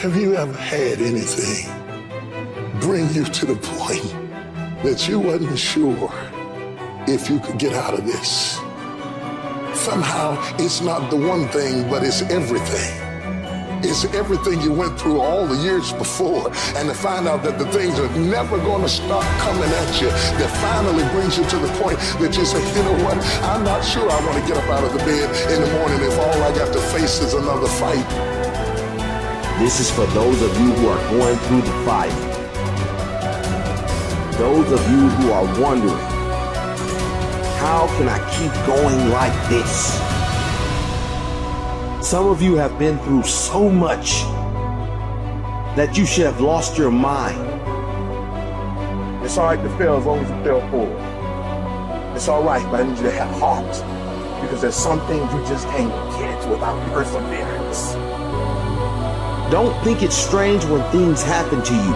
Have you ever had anything bring you to the point that you wasn't sure if you could get out of this? Somehow it's not the one thing, but it's everything. It's everything you went through all the years before, and to find out that the things are never going to stop coming at you, that finally brings you to the point that you say, you know what, I'm not sure I want to get up out of the bed in the morning if all I got to face is another fight. This is for those of you who are going through the fight. Those of you who are wondering, how can I keep going like this? Some of you have been through so much that you should have lost your mind. It's all right to fail as long as you fail forward. It's all right, but I need you to have heart, because there's some things you just can't get without perseverance. Don't think it's strange when things happen to you,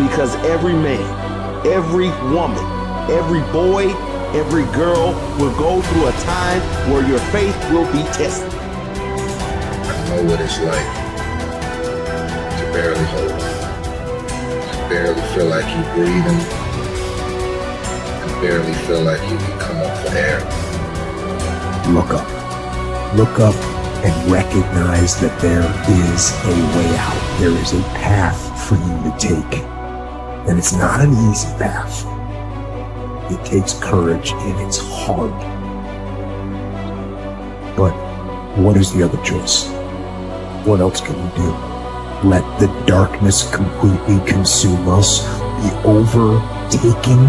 because every man, every woman, every boy, every girl will go through a time where your faith will be tested. I know what it's like to barely hold on, to barely feel like you're breathing, and barely feel like you can come up for air. Look up. Look up and recognize that there is a way out. There is a path for you to take. And it's not an easy path. It takes courage and it's hard. But what is the other choice? What else can we do? Let the darkness completely consume us, be overtaken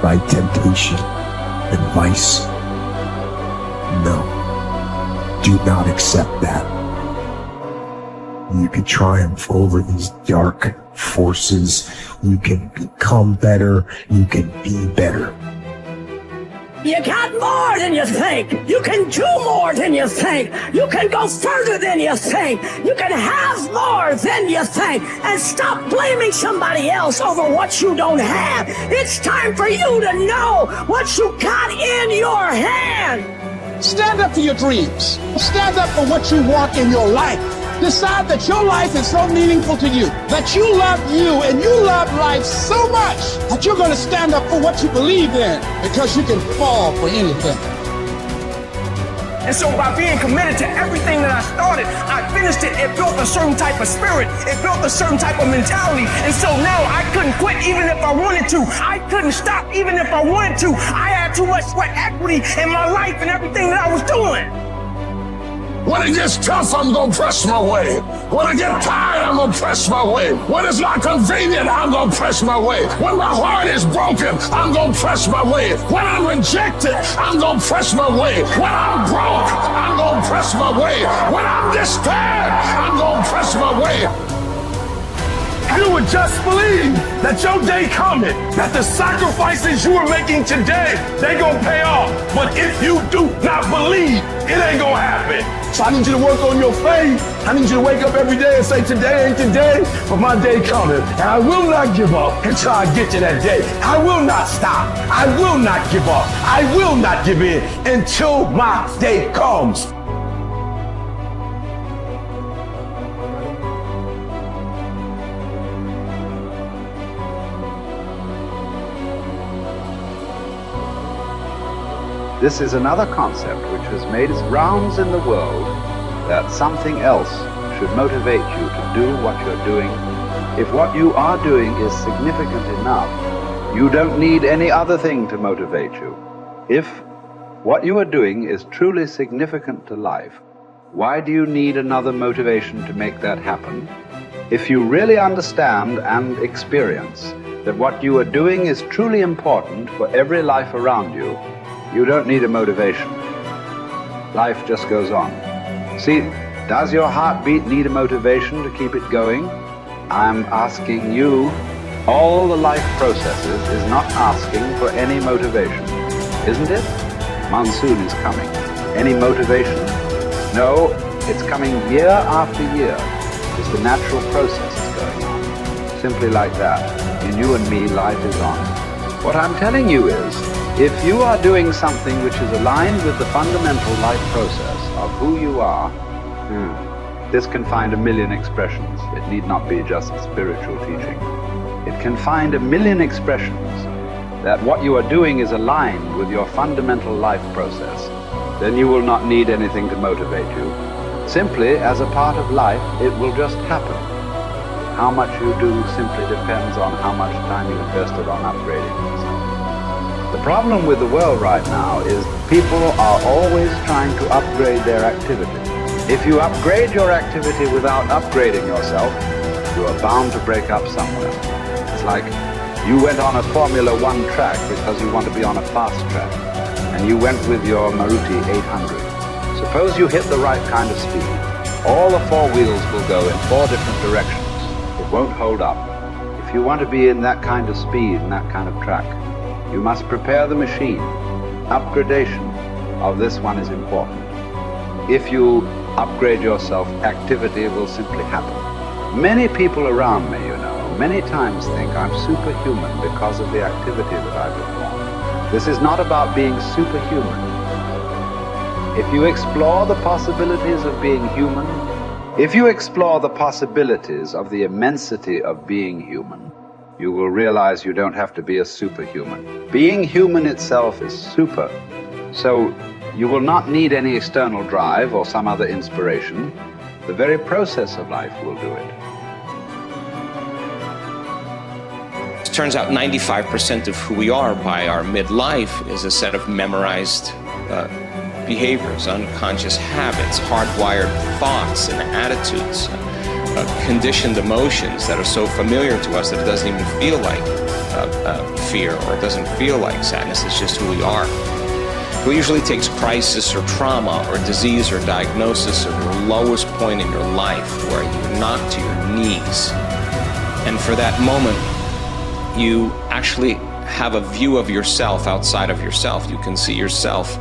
by temptation and vice? No. Do not accept that. You can triumph over these dark forces. You can become better. You can be better. You got more than you think. You can do more than you think. You can go further than you think. You can have more than you think. And stop blaming somebody else over what you don't have. It's time for you to know what you got in your hand. Stand up for your dreams. Stand up for what you want in your life. Decide that your life is so meaningful to you, that you love you and you love life so much that you're going to stand up for what you believe in, because you can fall for anything. And so by being committed to everything that I started, I finished it. It built a certain type of spirit. It built a certain type of mentality. And so now I couldn't quit even if I wanted to. I couldn't stop even if I wanted to. I had too much sweat equity in my life and everything that I was doing. When it gets tough, I'm gonna press my way. When I get tired, I'm gonna press my way. When it's not convenient, I'm gonna press my way. When my heart is broken, I'm gonna press my way. When I'm rejected, I'm gonna press my way. When I'm broke, I'm gonna press my way. When I'm despaired, I'm gonna press my way. You would just believe that your day coming, that the sacrifices you are making today, they gonna pay off. But if you do not believe, it ain't gonna happen. So I need you to work on your faith. I need you to wake up every day and say, today ain't today, but my day coming. And I will not give up until I get to that day. I will not stop. I will not give up. I will not give in until my day comes. This is another concept which has made its rounds in the world, that something else should motivate you to do what you're doing. If what you are doing is significant enough, you don't need any other thing to motivate you. If what you are doing is truly significant to life, why do you need another motivation to make that happen? If you really understand and experience that what you are doing is truly important for every life around you, you don't need a motivation. Life just goes on. See, does your heartbeat need a motivation to keep it going? I'm asking you. All the life processes is not asking for any motivation, isn't it? Monsoon is coming. Any motivation? No, it's coming year after year, because the natural process is going on. Simply like that. In you and me, life is on. What I'm telling you is, if you are doing something which is aligned with the fundamental life process of who you are, This can find a million expressions. It need not be just spiritual teaching. It can find a million expressions that what you are doing is aligned with your fundamental life process. Then you will not need anything to motivate you. Simply, as a part of life, it will just happen. How much you do simply depends on how much time you invested on upgrading yourself. The problem with the world right now is people are always trying to upgrade their activity. If you upgrade your activity without upgrading yourself, you are bound to break up somewhere. It's like you went on a Formula One track because you want to be on a fast track, and you went with your Maruti 800. Suppose you hit the right kind of speed. All the four wheels will go in four different directions. It won't hold up. If you want to be in that kind of speed and that kind of track, you must prepare the machine. Upgradation of this one is important. If you upgrade yourself, activity will simply happen. Many people around me, many times think I'm superhuman because of the activity that I perform. This is not about being superhuman. If you explore the possibilities of being human, if you explore the possibilities of the immensity of being human, you will realize you don't have to be a superhuman. Being human itself is super. So you will not need any external drive or some other inspiration. The very process of life will do it. It turns out 95% of who we are by our midlife is a set of memorized behaviors, unconscious habits, hardwired thoughts and attitudes, conditioned emotions that are so familiar to us that it doesn't even feel like fear, or it doesn't feel like sadness. It's just who we are. It usually takes crisis or trauma or disease or diagnosis or your lowest point in your life where you're knocked to your knees. And for that moment, you actually have a view of yourself outside of yourself. You can see yourself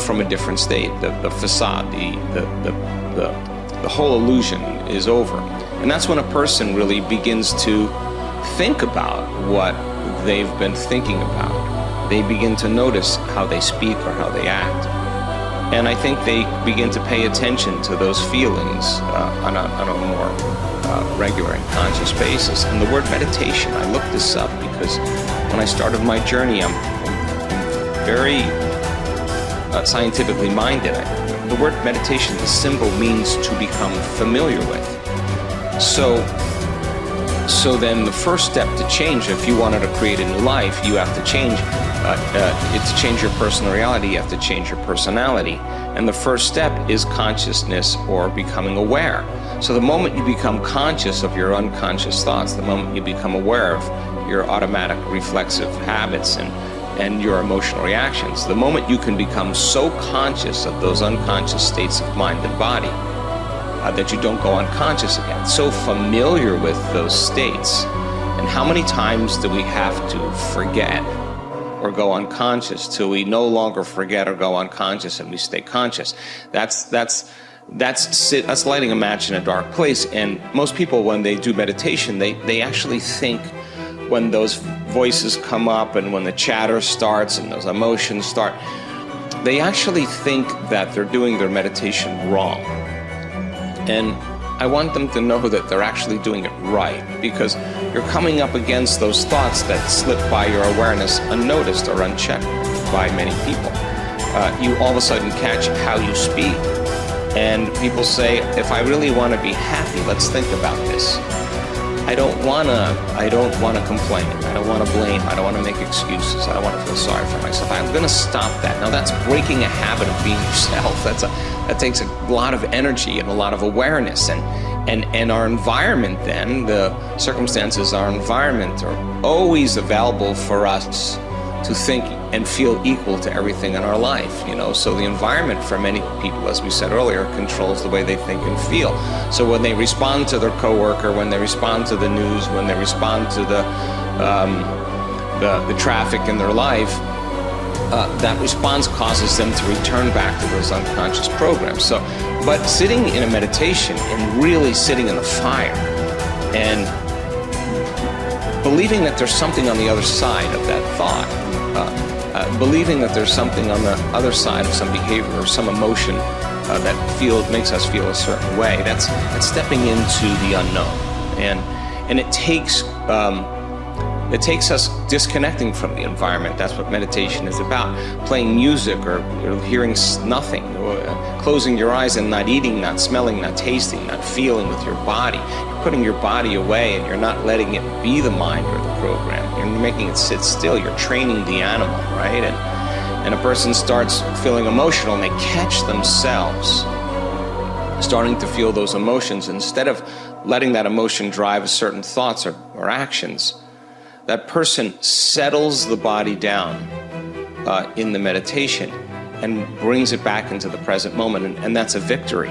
from a different state. The facade, the whole illusion is over. And that's when a person really begins to think about what they've been thinking about. They begin to notice how they speak or how they act. And I think they begin to pay attention to those feelings on a more regular and conscious basis. And the word meditation, I looked this up because when I started my journey, I'm very scientifically minded. The word meditation, the symbol means to become familiar with. So then the first step to change, if you wanted to create a new life, you have to change. To change your personal reality, you have to change your personality. And the first step is consciousness or becoming aware. So the moment you become conscious of your unconscious thoughts, the moment you become aware of your automatic reflexive habits and your emotional reactions, the moment you can become so conscious of those unconscious states of mind and body that you don't go unconscious again, so familiar with those states. And how many times do we have to forget or go unconscious till we no longer forget or go unconscious and we stay conscious? That's lighting a match in a dark place. And most people, when they do meditation, they actually think, when those voices come up and when the chatter starts and those emotions start, they actually think that they're doing their meditation wrong. And I want them to know that they're actually doing it right, because you're coming up against those thoughts that slip by your awareness unnoticed or unchecked by many people. You all of a sudden catch how you speak. And people say, if I really want to be happy, let's think about this. I don't want to complain. I don't want to blame. I don't want to make excuses. I don't want to feel sorry for myself. I'm going to stop that. Now that's breaking a habit of being yourself. That takes a lot of energy and a lot of awareness. And our environment then, the circumstances, our environment are always available for us to think and feel equal to everything in our life, So the environment for many people, as we said earlier, controls the way they think and feel. So when they respond to their coworker, when they respond to the news, when they respond to the traffic in their life, that response causes them to return back to those unconscious programs. But sitting in a meditation and really sitting in the fire and believing that there's something on the other side of that thought, believing that there's something on the other side of some behavior or some emotion that makes us feel a certain way. That's stepping into the unknown, and it takes us disconnecting from the environment. That's what meditation is about. Playing music or hearing nothing, or closing your eyes and not eating, not smelling, not tasting, not feeling with your body. You're putting your body away and you're not letting it be the mind or the program. You're making it sit still. You're training the animal, right? And a person starts feeling emotional and they catch themselves starting to feel those emotions. Instead of letting that emotion drive certain thoughts or actions, that person settles the body down in the meditation and brings it back into the present moment, and that's a victory.